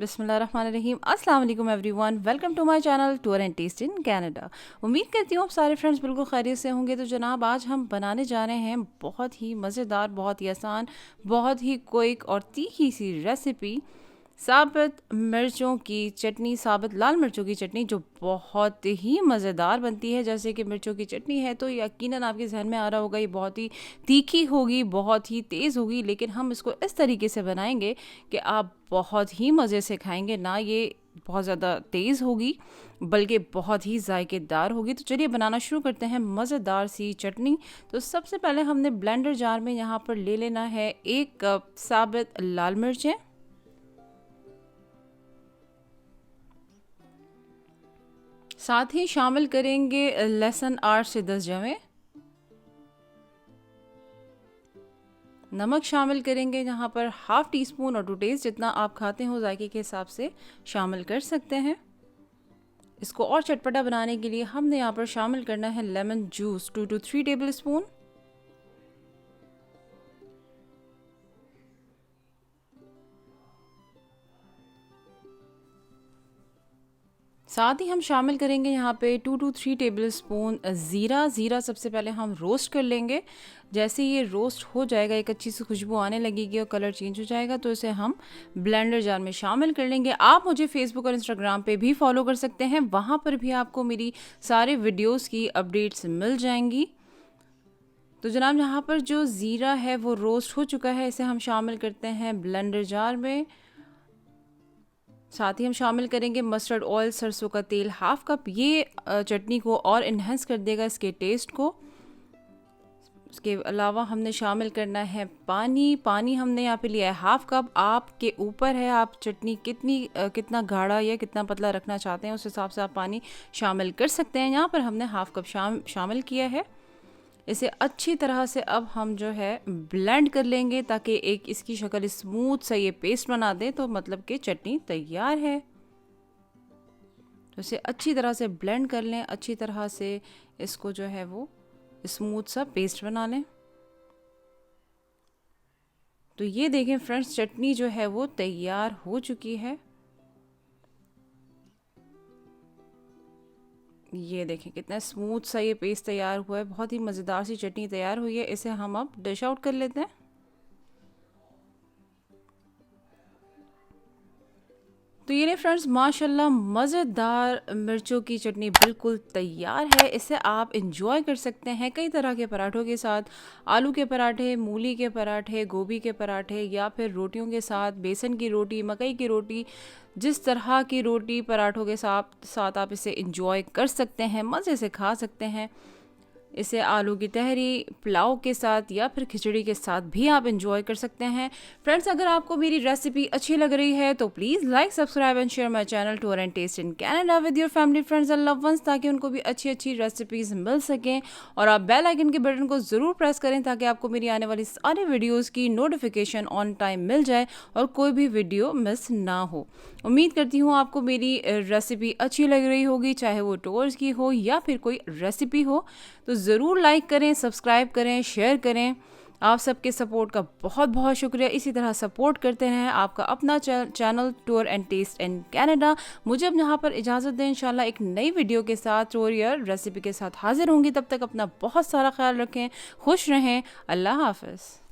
बिस्मिल्लाहिर्रहमानिर्रहीम। अस्सलाम वालेकुम everyone, welcome to my channel tour and taste in Canada. उम्मीद करती हूँ आप सारे फ्रेंड्स बिल्कुल खैरियत से होंगे। तो जनाब आज हम बनाने जा रहे हैं बहुत ही मज़ेदार, बहुत ही आसान, बहुत ही क्विक और तीखी सी रेसिपी, साबित मिर्चों की चटनी, साबित लाल मिर्चों की चटनी, जो बहुत ही मज़ेदार बनती है। जैसे कि मिर्चों की चटनी है तो यकीनन आपके जहन में आ रहा होगा ये बहुत ही तीखी होगी, बहुत ही तेज़ होगी, लेकिन हम इसको इस तरीके से बनाएंगे कि आप बहुत ही मज़े से खाएंगे। ना ये बहुत ज़्यादा तेज़ होगी बल्कि बहुत ही जायकेदार होगी। तो चलिए बनाना शुरू करते हैं मज़ेदार सी चटनी। तो सबसे पहले हमने ब्लेंडर जार में यहाँ पर ले लेना है 1 कप साबित लाल मिर्चें, साथ ही शामिल करेंगे लहसुन 8 से 10 जवें, नमक शामिल करेंगे यहाँ पर हाफ़ टी स्पून, और टू टेस्ट जितना आप खाते हो जायके के हिसाब से शामिल कर सकते हैं। इसको और चटपटा बनाने के लिए हमने यहाँ पर शामिल करना है lemon juice 2 to 3 table spoon. साथ ही हम शामिल करेंगे यहाँ पे 2 to 3 टेबल स्पून ज़ीरा सबसे पहले हम रोस्ट कर लेंगे। जैसे ये रोस्ट हो जाएगा, एक अच्छी सी खुशबू आने लगेगी और कलर चेंज हो जाएगा, तो इसे हम ब्लेंडर जार में शामिल कर लेंगे। आप मुझे फेसबुक और इंस्टाग्राम पे भी फॉलो कर सकते हैं, वहाँ पर भी आपको मेरी सारे वीडियोज़ की अपडेट्स मिल जाएंगी। तो जनाब यहाँ पर जो ज़ीरा है वो रोस्ट हो चुका है, इसे हम शामिल करते हैं ब्लेंडर जार में। साथ ही हम शामिल करेंगे मस्टर्ड ऑयल, सरसों का तेल हाफ कप। ये चटनी को और इन्हेंस कर देगा इसके टेस्ट को। उसके अलावा हमने शामिल करना है पानी हमने यहाँ पे लिया है हाफ कप। आपके ऊपर है आप चटनी कितना गाढ़ा या कितना पतला रखना चाहते हैं, उस हिसाब से आप पानी शामिल कर सकते हैं। यहाँ पर हमने हाफ कप शामिल किया है। इसे अच्छी तरह से अब हम जो है ब्लेंड कर लेंगे ताकि एक इसकी शक्ल स्मूथ सा ये पेस्ट बना दे, तो मतलब कि चटनी तैयार है। तो इसे अच्छी तरह से ब्लेंड कर लें, अच्छी तरह से इसको जो है वो स्मूथ सा पेस्ट बना लें। तो ये देखें फ्रेंड्स, चटनी जो है वो तैयार हो चुकी है। ये देखें कितना स्मूथ सा ये पेस्ट तैयार हुआ है, बहुत ही मज़ेदार सी चटनी तैयार हुई है। इसे हम अब डिश आउट कर लेते हैं। तो ये फ्रेंड्स माशाल्लाह मज़ेदार मिर्चों की चटनी बिल्कुल तैयार है। इसे आप इंजॉय कर सकते हैं कई तरह के पराठों के साथ, आलू के पराठे, मूली के पराठे, गोभी के पराठे, या फिर रोटियों के साथ, बेसन की रोटी, मकई की रोटी, जिस तरह की रोटी पराठों के साथ आप इसे इंजॉय कर सकते हैं, मज़े से खा सकते हैं। इसे आलू की तहरी, पुलाव के साथ या फिर खिचड़ी के साथ भी आप इंजॉय कर सकते हैं। फ्रेंड्स अगर आपको मेरी रेसिपी अच्छी लग रही है तो please like, subscribe and share my channel tour and taste in Canada with your family, friends and love ones, ताकि उनको भी अच्छी अच्छी रेसिपीज़ मिल सकें। और आप बेल आइकन के बटन को ज़रूर प्रेस करें ताकि आपको मेरी आने वाली सारी वीडियोज़ की नोटिफिकेशन ऑन टाइम मिल जाए और कोई भी वीडियो मिस ना हो। उम्मीद करती हूँ आपको मेरी रेसिपी अच्छी लग रही होगी, चाहे वो टूर्स की हो या फिर कोई रेसिपी हो। तो ज़रूर लाइक करें, सब्सक्राइब करें, शेयर करें। आप सबके सपोर्ट का बहुत बहुत शुक्रिया। इसी तरह सपोर्ट करते रहें। आपका अपना channel tour and taste in Canada. मुझे अब यहाँ पर इजाज़त दें, इंशाल्लाह एक नई वीडियो के साथ, टूर या रेसिपी के साथ हाजिर होंगी। तब तक अपना बहुत सारा ख्याल रखें, खुश रहें। अल्लाह हाफ़िज़।